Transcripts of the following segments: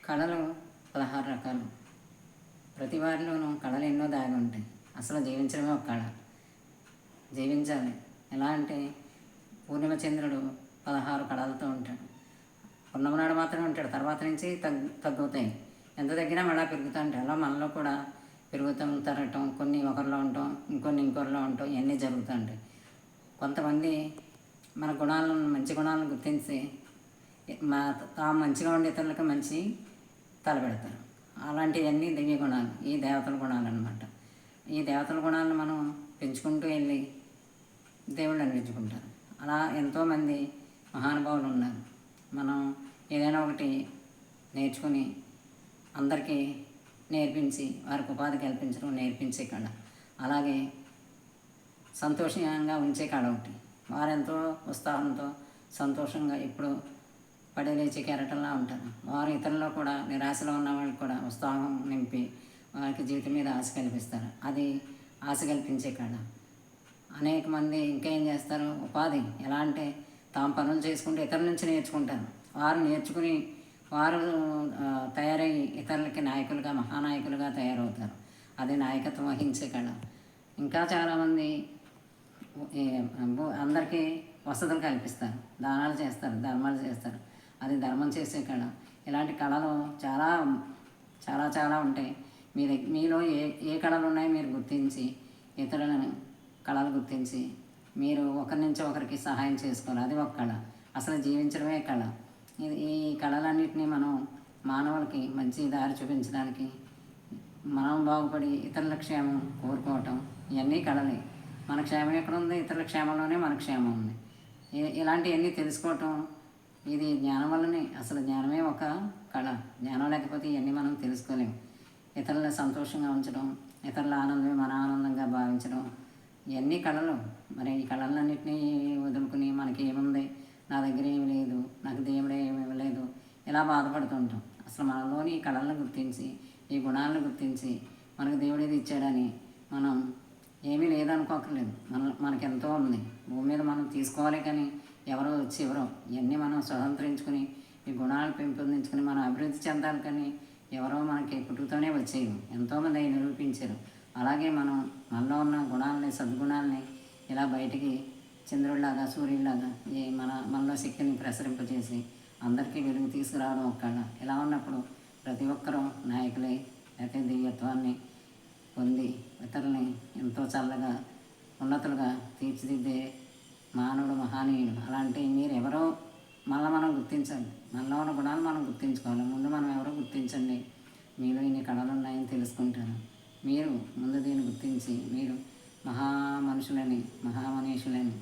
కళలు 16 రకాలు. ప్రతి వారిలోనూ కళలు ఎన్నో దాగి ఉంటాయి. అసలు జీవించడమే ఒక కళ. జీవించాలి. ఎలా అంటే పూర్ణిమ చంద్రుడు 16 కళలతో ఉంటాడు. ఉన్నమ నాడు మాత్రమే ఉంటాడు, తర్వాత నుంచి తగ్గుతాయి. ఎంత తగ్గినా మళ్ళీ పెరుగుతూ ఉంటాయి. అలా మనలో కూడా పెరుగుతాం, తరగటం, కొన్ని ఒకరిలో ఉంటాం, ఇంకొన్ని ఇంకొకరిలో ఉంటాం, ఇవన్నీ జరుగుతూ ఉంటాయి. కొంతమంది మన గుణాలను, మంచి గుణాలను గుర్తించి తాము మంచిగా ఉండే ఇతరులకు మంచి తలపెడతారు. అలాంటివన్నీ దివ్య గుణాలు, ఈ దేవతల గుణాలు అన్నమాట. ఈ దేవతల గుణాలను మనం పెంచుకుంటూ వెళ్ళి దేవుళ్ళు అనిపించుకుంటారు. అలా ఎంతోమంది మహానుభావులు ఉన్నారు. మనం ఏదైనా ఒకటి నేర్చుకుని అందరికీ నేర్పించి వారికి ఉపాధి కల్పించడం నేర్పించే కళ. అలాగే సంతోషంగా ఉంచే కళ ఒకటి. వారెంతో ఉత్సాహంతో సంతోషంగా ఇప్పుడు పడి లేచి కెరటంలా ఉంటారు. వారు ఇతరుల్లో కూడా, నిరాశలో ఉన్న వాళ్ళకి కూడా ఉత్సాహం నింపి వారికి జీవితం మీద ఆశ కల్పిస్తారు. అది ఆశ కల్పించే కళ. అనేక మంది ఇంకేం చేస్తారు, ఉపాధి ఎలా అంటే తాము పనులు చేసుకుంటూ ఇతరుల నుంచి నేర్చుకుంటారు. వారు నేర్చుకుని వారు తయారయ్యి ఇతరులకి నాయకులుగా, మహానాయకులుగా తయారవుతారు. అది నాయకత్వం వహించే కళ. ఇంకా చాలామంది అందరికీ వసతులు కల్పిస్తారు, దానాలు చేస్తారు, ధర్మాలు చేస్తారు. అది ధర్మం చేసే కళ. ఇలాంటి కళలు చాలా చాలా చాలా ఉంటాయి. మీలో ఏ కళలు ఉన్నాయో మీరు గుర్తించి, ఇతరులను కళలు గుర్తించి మీరు ఒకరి నుంచి ఒకరికి సహాయం చేసుకోవాలి. అది ఒక కళ. అసలు జీవించడమే కళ. ఈ కళలన్నింటినీ మనం మానవులకి మంచి దారి చూపించడానికి, మనం బాగుపడి ఇతరుల క్షేమం కోరుకోవటం, ఇవన్నీ కళలే. మన క్షేమం ఎక్కడ ఉంది? ఇతరుల క్షేమంలోనే మన క్షేమం ఉంది. ఇలాంటివన్నీ తెలుసుకోవటం, ఇది జ్ఞానం వల్లనే. అసలు జ్ఞానమే ఒక కళ. జ్ఞానం లేకపోతే ఇవన్నీ మనం తెలుసుకోలేము. ఇతరుల సంతోషంగా ఉంచడం, ఇతరుల ఆనందమే మన ఆనందంగా భావించడం, ఇవన్నీ కళలు. మరి ఈ కళలన్నింటినీ వదులుకుని మనకి ఏముంది, నా దగ్గర ఏమి లేదు, నాకు దేవుడే ఏమి ఇవ్వలేదు, ఇలా బాధపడుతూ ఉంటాం. అసలు మనలోని ఈ కళలను గుర్తించి, ఈ గుణాలను గుర్తించి మనకు దేవుడు ఇది ఇచ్చాడని మనం ఏమీ లేదనుకోకర్లేదు. మనకి ఎంతో ఉంది. భూమి మీద మనం తీసుకోవాలి, కానీ ఎవరో వచ్చి ఎవరో, ఇవన్నీ మనం స్వతంత్రించుకుని ఈ గుణాలు పెంపొందించుకుని మనం అభివృద్ధి చెందాలి. కానీ ఎవరో మనకి పుట్టుకతోనే వచ్చేవి. ఎంతోమంది అవి నిరూపించారు. అలాగే మనం మనలో ఉన్న గుణాలని, సద్గుణాలని ఇలా బయటికి చంద్రుడిలాగా, సూర్యుడిలాగా మనలో శక్తిని ప్రసరింపజేసి అందరికీ వెలుగు తీసుకురావడం ఒక కళ. ఇలా ఉన్నప్పుడు ప్రతి ఒక్కరూ నాయకులై లేకపోతే దివ్యత్వాన్ని పొంది ఇతరులని ఎంతో చల్లగా, ఉన్నతులుగా తీర్చిదిద్దే మానవుడు మహానీయుడు. అలాంటి మీరు ఎవరో మనం గుర్తించండి. మనలో ఉన్న గుణాలు మనం గుర్తించుకోవాలి. ముందు మనం ఎవరో గుర్తించండి. మీలో ఇన్ని కళలు ఉన్నాయని తెలుసుకుంటారు. మీరు ముందు దీన్ని గుర్తించి మీరు మహామనుషులని, మహామనీషులని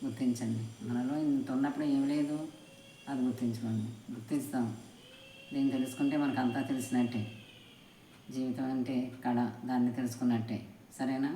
గుర్తించండి. మనలో ఇంత ఉన్నప్పుడు ఏమి లేదు, అది గుర్తించుకోండి. గుర్తిస్తాం. దీన్ని తెలుసుకుంటే మనకు అంతా తెలిసినట్టే. జీవితం అంటే కళ, దాన్ని తెలుసుకున్నట్టే. సరేనా?